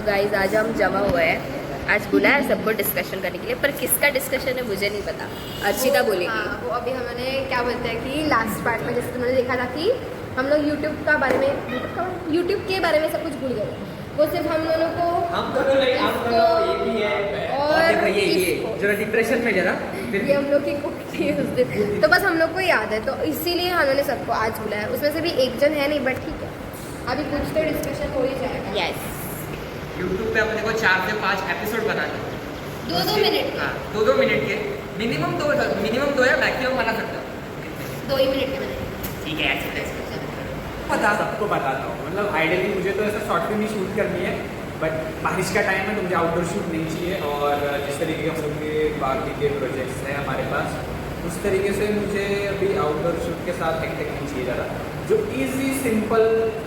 Guys आज हम जमा हुए हैं, आज बुलाया है सबको डिस्कशन करने के लिए, पर किसका डिस्कशन है मुझे नहीं पता। अर्चिता बोलेगी। हाँ, वो अभी हमने क्या बोलते हैं कि लास्ट पार्ट में जैसे तुमने देखा था कि हम लोग यूट्यूब के बारे में सब कुछ भूल गए। वो सिर्फ हम दोनों को ये भी है और ये जरा डिप्रेशन में जरा ये हम लोग की कुटी है उस दिन, तो बस हम लोग को याद है, तो इसीलिए हमने सबको आज बुलाया। उसमें से भी एक जन है नहीं, बट ठीक है, अभी कुछ तो डिस्कशन हो ही जाएगा। यस, यूट्यूब पे अपने को 4 से 5 एपिसोड बनाने हैं। 2-2 मिनट के। हाँ, 2-2 मिनट के मिनिमम दो या मैक्सिमम बना सकते हो। 2 ही मिनट के बने। ठीक है, ऐसे सबको बताता हूँ, मतलब आइडियली मुझे तो ऐसा शॉर्ट फिल्म ही शूट करनी है, बट बारिश का टाइम है तो मुझे आउटडोर शूट नहीं चाहिए। और जिस तरीके के हम लोग के बाकी के प्रोजेक्ट्स हैं हमारे पास, उस तरीके से मुझे अभी आउटडोर शूट के साथ हेक्टिक नहीं चाहिए ज़्यादा, जो इजी सिंपल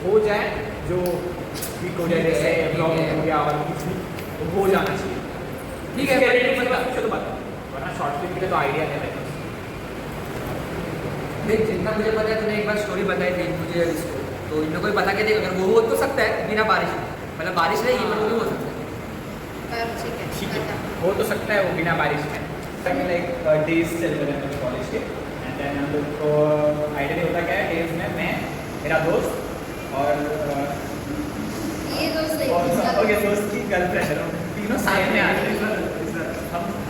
हो जाए, जो क्विक हो जाए, जैसे ब्लॉग हो गया और कुछ भी तो हो जाना चाहिए। ठीक है, तो बताओ, वरना शॉर्ट फिल्म के लिए तो आइडिया है मेरे पास। देख, जितना मुझे पता है तूने एक बार स्टोरी बताई थी मुझे इसको, तो इन लोगों को बता के देख, अगर वो हो तो सकता है बिना बारिश, मतलब बारिश रहेगी पर वो भी हो सकता है। ठीक है, हो तो सकता है वो बिना बारिश में। लाइक डेज चल रहे हैं मेरे कॉलेज के, एंड देन हम लोग को आइडिया होता क्या है, डेज में मैं, मेरा दोस्त और ये दोस्त दोस्त की गर्लफ्रेंड है, तीनों साथ में आते हैं।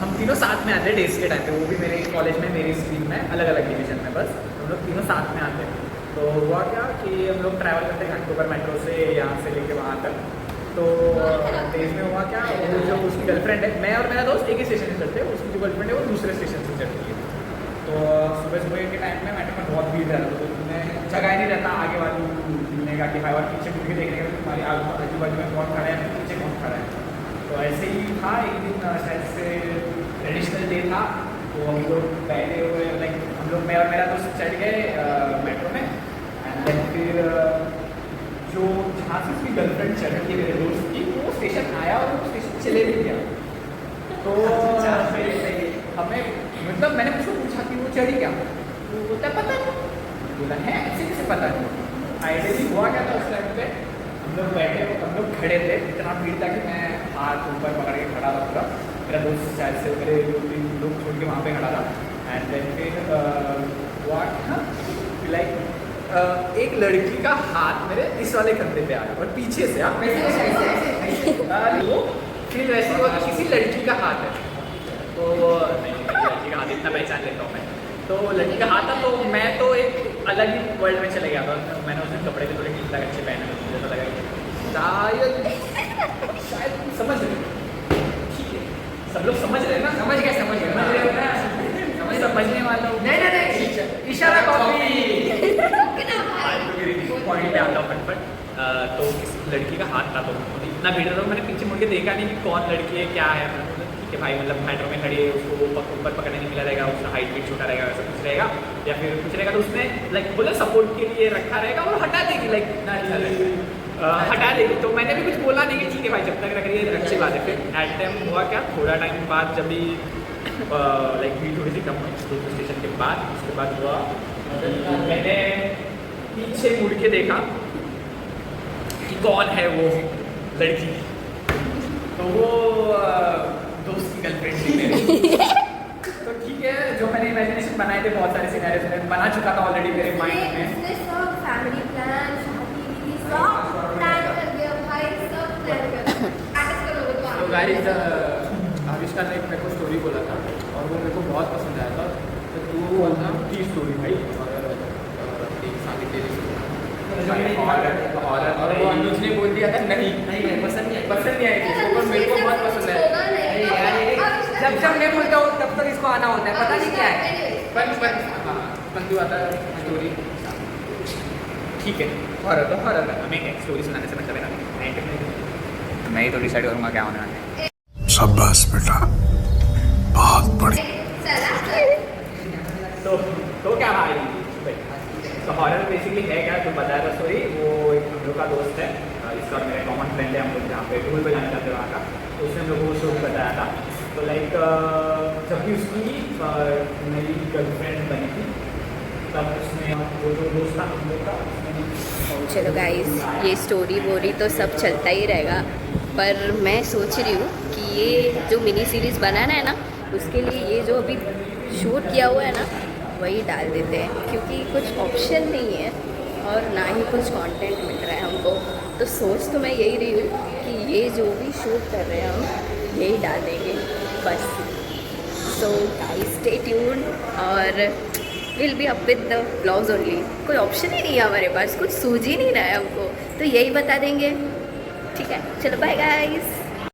हम तीनों साथ में आते हैं डेज के टाइम पे, वो भी मेरे कॉलेज में मेरी स्ट्रीम में अलग अलग डिवीजन में, बस हम लोग तीनों साथ में आते हैं। तो हुआ क्या कि हम लोग ट्रैवल करते हैं घाटकोपर मेट्रो से यहाँ से लेके वहाँ तक। तो डेज में हुआ क्या, वो जो उसकी गर्लफ्रेंड है, मैं और मेरा दोस्त एक ही स्टेशन से चलते हैं, उसकी जो गर्लफ्रेंड है वो दूसरे स्टेशन से चलती है। तो सुबह के टाइम में मेट्रो में बहुत भीड़ रहता, तो उसमें जगह ही नहीं रहता आगे वाली मिलने का कि भाई, और पीछे मुड़ के देखने का तुम्हारी आजू बाजू में कौन खड़ा है, पीछे कौन खड़ा है। तो ऐसे ही था, एक दिन शायद से ट्रेडिशनल डे था, तो हम लोग बैठे हुए, लाइक हम लोग, मैं और मेरा दोस्त चढ़ गए मेट्रो में, एंड देन फिर जो जहाँ से उसकी गर्लफ्रेंड चढ़ रही है मेरे दोस्त की, वो स्टेशन आया और वो स्टेशन चले भी गया। तो हमें, मतलब मैंने उसको पूछा कि वो चढ़ी क्या, वो बोलता पता नहीं, बोला है ऐसे कैसे पता नहीं। आइडियली हुआ क्या था उस टाइम पे, हम लोग बैठे, हम लोग खड़े थे, इतना भीड़ था कि मैं हाथ ऊपर पकड़ के खड़ा था पूरा, मेरा दोस्त शायद से मेरे 2-3 लोग छोड़ के वहाँ पे खड़ा था। एंड देन फिर हुआ था लाइक एक लड़की का हाथ मेरे इस वाले कंधे पे आया और पीछे से आप वो फिर वैसे हुआ कि किसी लड़की का हाथ है, तो लड़की का हाथ इतना पहचान लेता हूँ मैं, तो लड़की का हाथ था, तो मैं तो एक अलग ही वर्ल्ड में चले गया था। मैंने उसके कपड़े भी थोड़े ठीक ठाक अच्छे पहने, मुझे तो लगा शायद समझ रहे, ठीक है, सब लोग समझ रहे ना, समझ गए समझने वाला हूँ, नहीं इशारा पॉइंट पे आता हूँ फटफट। तो किसी लड़की का हाथ था, तो इतना भीड़ था, मैंने पीछे मुड़ के देखा नहीं कि कौन लड़की है क्या है। ठीक है भाई, मतलब मेट्रो में खड़ी है, उसको ऊपर पकड़ने नहीं मिला रहेगा, उसका हाइट भी छोटा रहेगा, वैसा कुछ रहेगा, या फिर कुछ रहेगा तो उसने लाइक बोला सपोर्ट के लिए रखा रहेगा और हटा देगी, लाइक इतना अच्छा रहेगा, हटा देगी। तो मैंने भी कुछ बोला नहीं कि ठीक है भाई, जब तक रख रही है अच्छी बात है। फिर एट टाइम हुआ क्या, थोड़ा टाइम बाद जब भी लाइक भीड़ थोड़ी सी कम हुई स्टेशन के बाद, उसके बाद हुआ मैंने पीछे मुड़ के देखा कि कौन है वो लड़की, तो वो दोस्त की गर्लफ्रेंड थी मेरी। तो ठीक है, जो मैंने इमेजिनेशन बनाए थे, बहुत सारे सिनेरियोस मैंने बना चुका था ऑलरेडी मेरे माइंड में। फैमिली प्लान, शादी सब प्लान कर दिया भाई, सब प्लान कर दिया। तो गाइस, आविष्कार ने मेरे को स्टोरी बोला था और वो मेरे को बहुत पसंद आया था, तो तू बोलना की स्टोरी भाई, और वो अनुज ने बोल दिया था नहीं पसंद नहीं आई थी, पर मेरे को बहुत पसंद है। जब मैं बोलता हूँ तब तक इसको आना होता है, पता नहीं क्या है, पर तू आता स्टोरी, ठीक है, हॉरर हमें स्टोरी सुनाने से मतलब है, मैं ही तो डिसाइड करूँगा क्या होने वाला है। शाबाश बेटा, बहुत बढ़िया। तो क्या भाई, तो हॉरर बेसिकली है क्या, तो बताया था स्टोरी। वो एक हम लोग का दोस्त है, इसका मेरा कॉमन फ्रेंड है, हम लोग जहाँ पे टूर पे जाना चाहते हैं वहाँ का, तो उसने हम लोग को शो बताया था। तो लाइक जब भी उसकी नई गर्लफ्रेंड बनी थी, तब उसने वो जो दोस्त था हम लोग का, चलो गाइस, ये स्टोरी वोरी तो सब चलता ही रहेगा, पर मैं सोच रही हूँ कि ये जो मिनी सीरीज़ बनाना है ना, उसके लिए ये जो अभी शूट किया हुआ है ना, वही डाल देते हैं, क्योंकि कुछ ऑप्शन नहीं है और ना ही कुछ कंटेंट मिल रहा है हमको। तो सोच तो मैं यही रही हूँ कि ये जो भी शूट कर रहे हैं हम यही डाल देंगे बस। सो गाइस स्टे ट्यून और will be up with the blogs only. कोई ऑप्शन ही नहीं है हमारे पास, कुछ सूझ ही नहीं रहा है हमको, तो यही बता देंगे। ठीक है, चलो बाय गाइस।